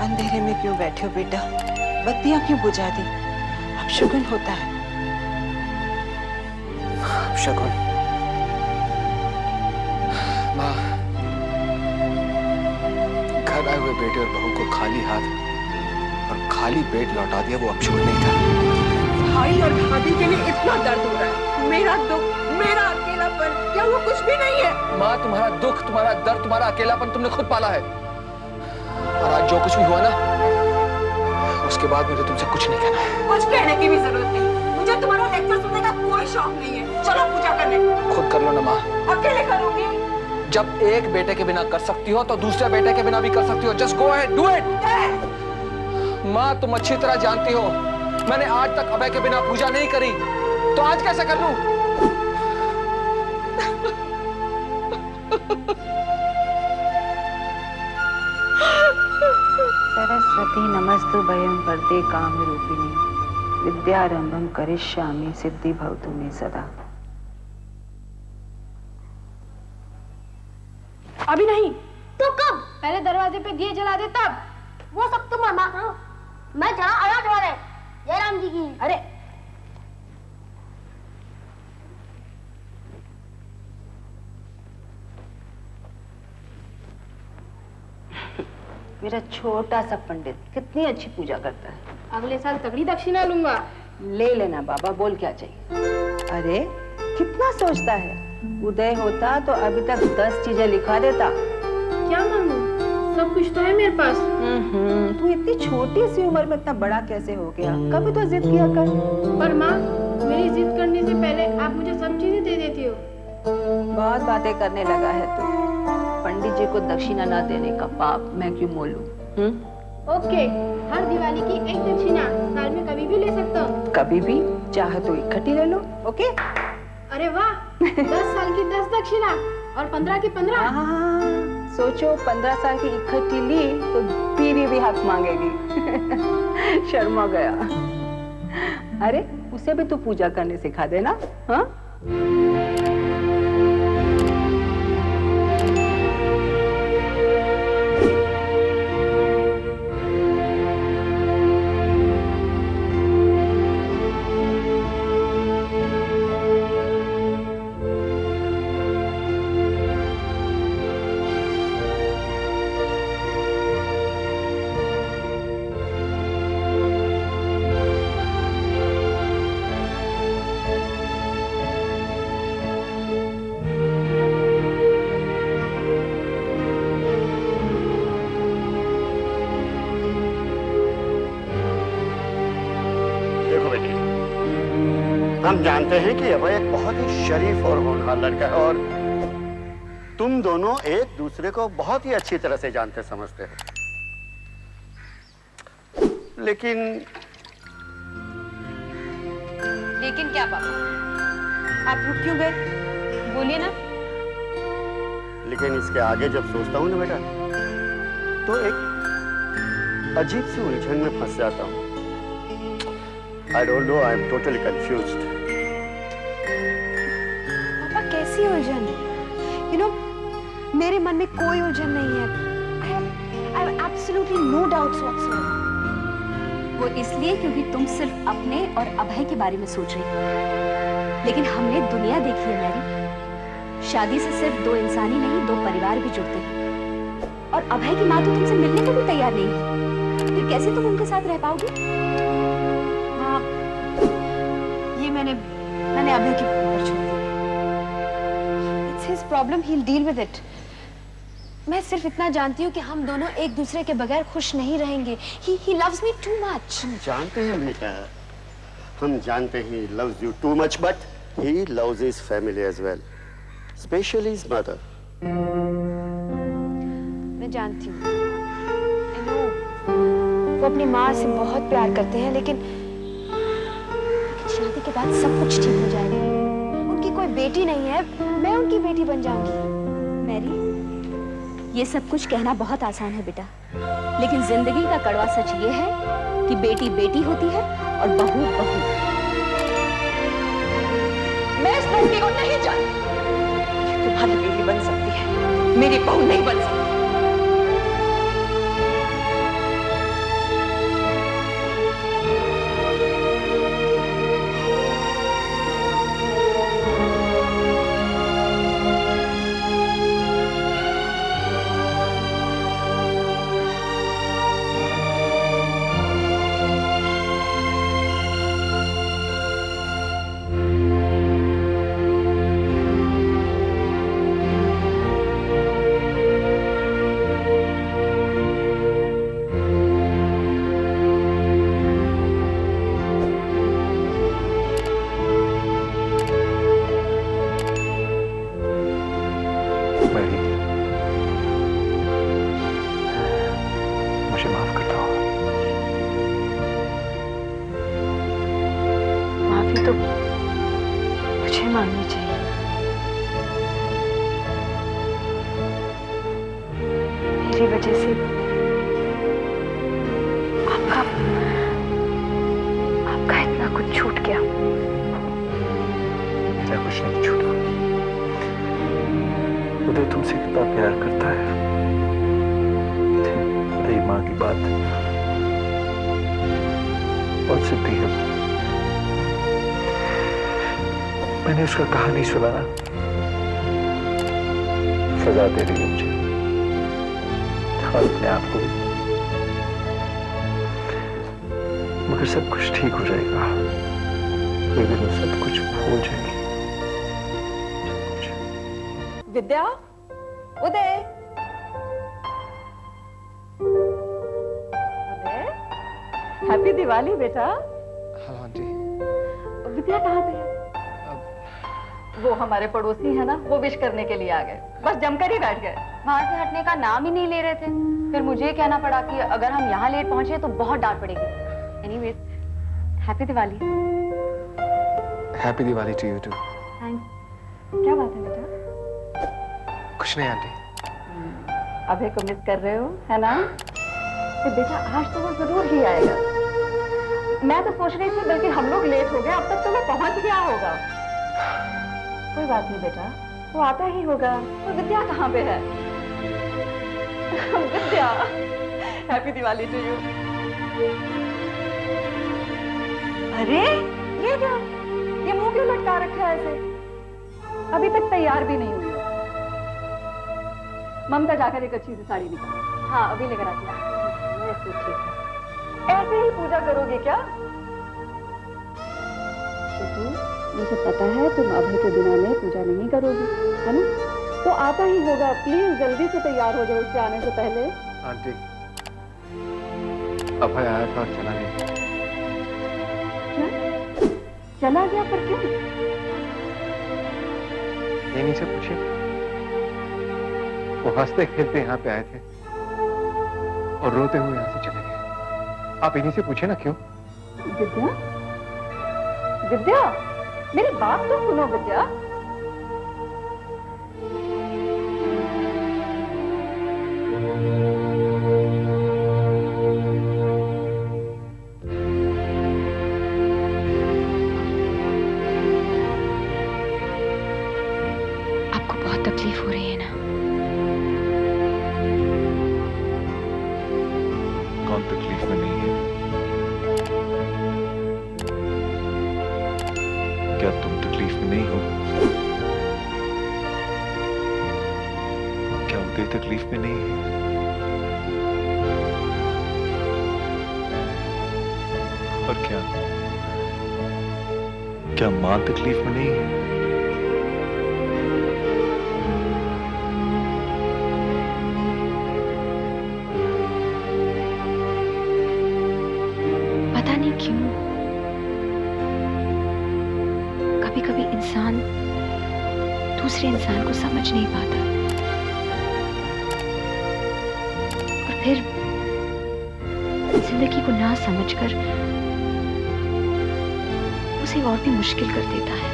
अंधेरे में क्यों बैठे हो बेटा? बत्तियां क्यों बुझा दी? अब शगुन होता है। अब शगुन? माँ, घर आए हुए बेटे और बहू को खाली हाथ और खाली पेट लौटा दिया, वो अब शुभ नहीं था। भाई और भाभी के लिए इतना दर्द हो रहा है, मेरा दुख, मेरा अकेलापन, क्या वो कुछ भी नहीं है? माँ, तुम्हारा दुख, तुम्हारा दर्द, तुम्हारा अकेलापन तुमने खुद पाला है। और आज जो कुछ भी हुआ ना, उसके बाद मुझे तुमसे कुछ नहीं कहना है। कुछ कहने की भी जरूरत नहीं, मुझे तुम्हारा लेक्चर सुनने का कोई शौक नहीं है। चलो पूजा करने। खुद कर लो ना माँ। अकेले करूंगी। जब एक बेटे के बिना कर सकती हो तो दूसरे बेटे के बिना भी कर सकती हो। Just go ahead, do it. माँ, तुम अच्छी तरह जानती हो मैंने आज तक अभय के बिना पूजा नहीं करी, तो आज कैसे कर लूं? सरस्वती नमस्तुभयं वरदे कामरूपिणी विद्यारंभं करिष्यामि सिद्धि भवतु मे सदा। अभी नहीं तो कब? पहले दरवाजे पे दिए जला दे तब। वो सब तुम मामा करो, मैं जरा आया द्वारे जय राम जी की। अरे मेरा छोटा सा पंडित कितनी अच्छी पूजा करता है। अगले साल तगड़ी दक्षिणा लूंगा। ले लेना बाबा, बोल क्या चाहिए? अरे कितना सोचता है, उदय होता तो अभी तक 10 चीजें लिखा देता। क्या मांगू? सब कुछ तो है मेरे पास। तू इतनी छोटी सी उम्र में इतना बड़ा कैसे हो गया? कभी तो जिद किया कर। पर माँ, मेरी जिद करने से पहले आप मुझे सब चीजें दे देती हो। बहुत बातें करने लगा है तू। पंडित जी को दक्षिणा ना देने का पाप मैं क्यों मोलूं? ओके, हर दिवाली की एक दक्षिणा साल में कभी भी ले सकता हूँ। कभी भी चाहे तो इकट्ठी ले लो। ओके? अरे वाह, 10 साल की 10 दक्षिणा और 15 की 15। हाँ, सोचो 15 साल की इकट्ठी ली तो बीवी भी हक मांगेगी। शर्मा गया। अरे उसे भी तू पूजा करने सिखा देना। हाँ? हम जानते हैं कि अभय एक बहुत ही शरीफ और होनहार लड़का है और तुम दोनों एक दूसरे को बहुत ही अच्छी तरह से जानते समझते हो। लेकिन क्या पापा? आप रुक क्यों गए? बोलिए ना। लेकिन इसके आगे जब सोचता हूँ ना बेटा, तो एक अजीब सी उलझन में फंस जाता हूँ। I don't know, I am totally confused. पापा कैसी उलझन? You know, मेरे मन में कोई उलझन नहीं है। I have absolutely no doubts whatsoever. वो इसलिए क्योंकि तुम सिर्फ अपने और अभय के बारे में सोच रही हो। लेकिन हमने दुनिया देखी है मैरी। शादी से सिर्फ 2 इंसान ही नहीं, 2 परिवार भी जुड़ते हैं। और अभय की माँ तो तुमसे मिलने को भी तैयार नहीं है। फिर कैसे तुम उनके साथ रह पाओगी? मैंने अभय के ऊपर छोड़ दिया। It's his problem, he'll deal with it. मैं सिर्फ इतना जानती हूँ कि हम दोनों एक दूसरे के बगैर खुश नहीं रहेंगे। He loves me too much. हम जानते हैं बेटा, हम जानते हैं he loves you too much, but he loves his family as well, especially his mother. मैं जानती हूँ। I know. वो अपनी माँ से बहुत प्यार करते हैं, लेकिन शादी के बाद सब कुछ ठीक हो जाएगा। उनकी कोई बेटी नहीं है, मैं उनकी बेटी बन जाऊंगी। मैरी, ये सब कुछ कहना बहुत आसान है बेटा, लेकिन जिंदगी का कड़वा सच ये है कि बेटी बेटी होती है और बहू बहू। मैं इस लड़की को नहीं जानती। ये तुम्हारी बेटी बन सकती है, मेरी बहू नहीं बन सकती। मांगनी चाहिए। मेरी वजह से आपका इतना कुछ छूट गया। क्या कुछ नहीं छूटा। उदय तुमसे कितना प्यार करता है। तेरी माँ की बात बहुत सिद्धि है। मैंने उसका कहानी सुना ना, सजा दे रही है मुझे और अपने आप को भी। मगर सब कुछ ठीक हो जाएगा। कोई दिन सब कुछ भूल जाएगी। विद्या, उदय, उदय, हैप्पी दिवाली बेटा। Hello aunty. विद्या कहाँ पे है? वो हमारे पड़ोसी है ना, वो विश करने के लिए आ गए, बस जमकर ही बैठ गए। वहां से हटने का नाम ही नहीं ले रहे थे। फिर मुझे ये कहना पड़ा कि अगर हम यहाँ लेट पहुंचे तो बहुत डांट पड़ेगी। Anyways, happy Diwali. Happy Diwali to you too. Thanks. क्या बात है बेटा? कुछ नहीं आंटी। अभय को मिस कर रहे हो, है ना? तो बेटा आज तो वो जरूर ही आएगा। मैं तो सोच रही थी बल्कि हम लोग लेट हो गए, अब तक तो वो पहुंच गया होगा। कोई बात नहीं बेटा, वो आता ही होगा। तो विद्या कहाँ पे है? विद्या, हैप्पी दिवाली टू यू। अरे ये क्या? ये मुंह क्यों लटका रखा है ऐसे? अभी तक तैयार भी नहीं हुई है। ममता जाकर एक अच्छी सी साड़ी निकाल। हाँ, अभी लेकर आती हूँ। ऐसे ठीक है। ऐसे ही पूजा करोगे क्या? मुझे पता है तुम अभय के बिना में पूजा नहीं करोगी, है ना? तो आता ही होगा, प्लीज जल्दी से तैयार हो जाओ उसके आने से पहले। आंटी, अभय आया था और चला गया। क्या? चला गया? पर क्यों? ये नहीं से पूछिए। वो हंसते खेलते यहाँ पे आए थे और रोते हुए यहाँ से चले गए। आप इन्हीं से पूछे ना क्यों? विद्या, विद्या, मेरी बात तो सुनो विद्या। आपको बहुत तकलीफ हो रही है ना? कौन तकलीफ में नहीं है? क्या तुम तकलीफ में नहीं हो? क्या उदय तकलीफ में नहीं है? और क्या मां तकलीफ में नहीं है? पता नहीं क्यों कभी कभी इंसान दूसरे इंसान को समझ नहीं पाता और फिर जिंदगी को ना समझकर उसे और भी मुश्किल कर देता है।